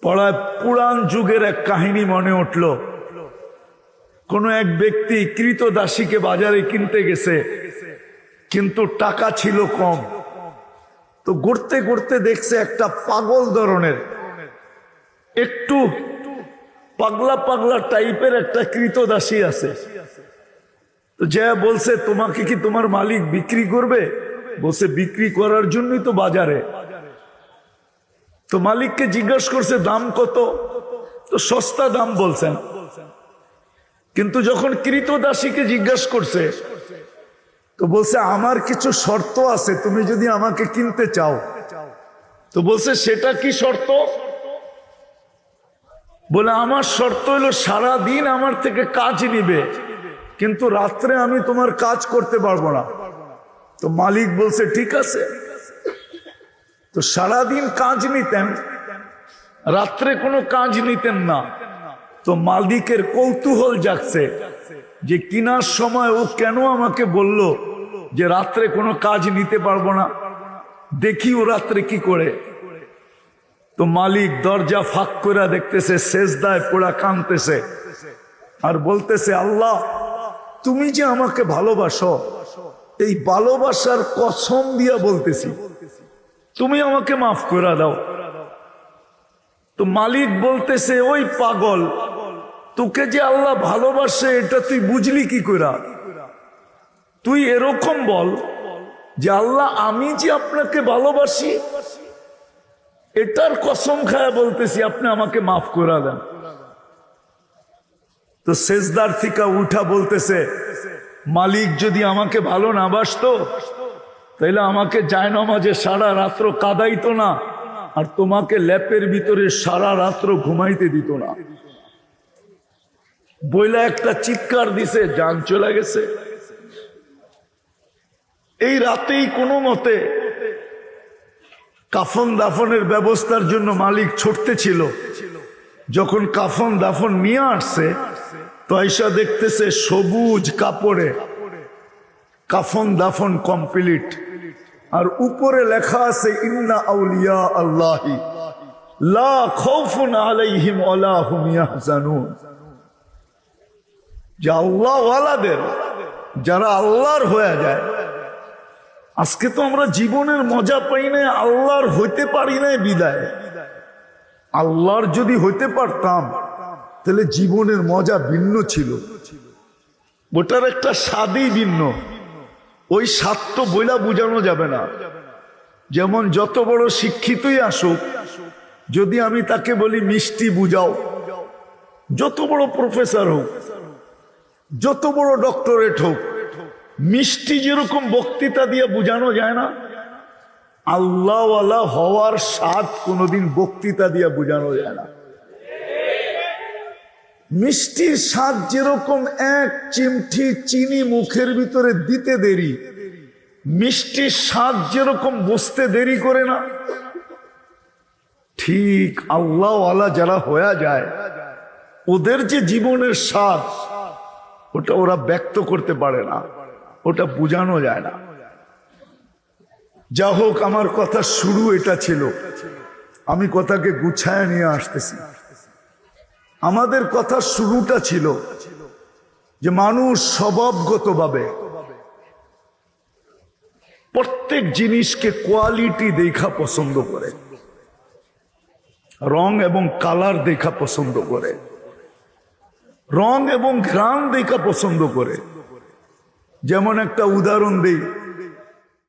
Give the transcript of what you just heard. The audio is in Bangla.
পড়ায় পুরাণ যুগের এক কাহিনী মনে উঠল। কোন এক ব্যক্তি কৃতদাসীকে বাজারে কিনতে গেছে, কিন্তু টাকা ছিল কম। তো ঘুরতে ঘুরতে দেখছে একটা পাগল ধরনের, একটু পাগলা পাগলা টাইপের একটা কৃতদাসী আছে। তো যা বলছে, তোমাকে কি তোমার মালিক বিক্রি করবে? বলছে, বিক্রি করার জন্যই তো বাজারে। তো মালিককে জিজ্ঞাসা করছে দাম কত? তো সস্তা দাম বলছেন। কিন্তু যখন কৃতদাসীকে জিজ্ঞাসা করছে, তো বলছে আমার কিছু শর্ত আছে, তুমি যদি আমাকে কিনতে চাও। তো বলছে, সেটা কি শর্ত? বলে, আমার শর্ত হলো সারা দিন আমার থেকে কাজ নিবে, কিন্তু রাত্রে আমি তোমার কাজ করতে পারবো না। তো মালিক বলছে, ঠিক আছে। তো সারাদিন কাজ নিতেন, রাত্রে কোনো কাজ নিতেন না। তো মালিকের কৌতূহল জাগছে যে কিনার সময় ও কেন আমাকে বলল যে রাত্রে কোনো কাজ নিতে পারবো না, দেখি ও রাত্রে কি করে। তো মালিক দরজা ফাঁক করে দেখতেছে, সেজদায় পোড়া কাঁদতেছে আর বলতেছে, আল্লাহ তুমি যে আমাকে ভালোবাসো, এই ভালোবাসার কসম দিয়া বলতেছি, তুমি আমাকে মাফ করে দাও। তো মালিক বলতেছে, ওই পাগল, তোকে যে আল্লাহ ভালোবাসে এটা তুই বুঝলি কি করে? তুই এরকম বল যে আল্লাহ আমি যে আপনাকে ভালোবাসি, এটার কসম খায়া বলতেছি আপনি আমাকে মাফ করে দেন। তো সেজদার থেকে উঠা বলতেছে, মালিক যদি আমাকে ভালো না বাসতো তাইলে আমাকে জায়নামাজে সারা রাত্র কাঁদাইতো না, আর তোমাকে ল্যাপের ভিতরে সারা রাত্র ঘুমাইতে দিত না। বইলা একটা চিৎকার দিছে, জান চলে গেছে। এই রাতেই কোনো মতে কাফন দাফনের ব্যবস্থার জন্য মালিক ছুটতে ছিল। যখন কাফন দাফন নিয়ে আসছে, তো আয়েশা দেখতেছে সবুজ কাপড়ে কাফন দাফন কমপ্লিট, আর উপরে লেখা আছে, ইন্না আউলিয়া আল্লাহি লা খাউফুন আলাইহিম ওয়ালা হুম ইয়াহজানুন। যে আল্লাহ ওয়ালাদের, যারা আল্লাহর হয়ে যায়। আজকে তো আমরা জীবনের মজা পাই না, আল্লাহর হইতে পারি না বিদায়। আল্লাহর যদি হইতে পারতাম তাহলে জীবনের মজা ভিন্ন ছিল, ওটার একটা স্বাদই ভিন্ন। ওই স্বাদ তো বইলা বুঝানো যাবে না। যেমন যত বড় শিক্ষিতই আসুক, যদি আমি তাকে বলি মিষ্টি বুঝাও, যত বড় প্রফেসর হোক, যত বড় ডক্টরেট হোক, মিষ্টি যেরকম বক্তৃতা দিয়ে বুঝানো যায় না, আল্লাহওয়ালা হওয়ার স্বাদ কোনোদিন বক্তৃতা দিয়ে বুঝানো যায় না। মিষ্টির স্বাদ যেরকম এক চিমটি চিনি মুখের ভিতরে দিতে দেরি, মিষ্টির স্বাদ যেরকম বসতে দেরি করে না, ঠিক আল্লাহওয়ালা যারা হয়ে যায়, ওদের যে জীবনের স্বাদ, ওটা ওরা ব্যক্ত করতে পারে না, ওটা বুঝানো যায় না। যা হোক, আমার কথা শুরু এটা ছিল, আমি কথাকে গুছায় নিয়ে আসতেছি। আমাদের কথা শুরুটা ছিল যে মানুষ স্বভাবগতভাবে প্রত্যেক জিনিসকে কোয়ালিটি দেখা পছন্দ করে, রং এবং কালার দেখা পছন্দ করে, রং এবং ঘ্রাণ দেখা পছন্দ করে। যেমন একটা উদাহরণ দেই,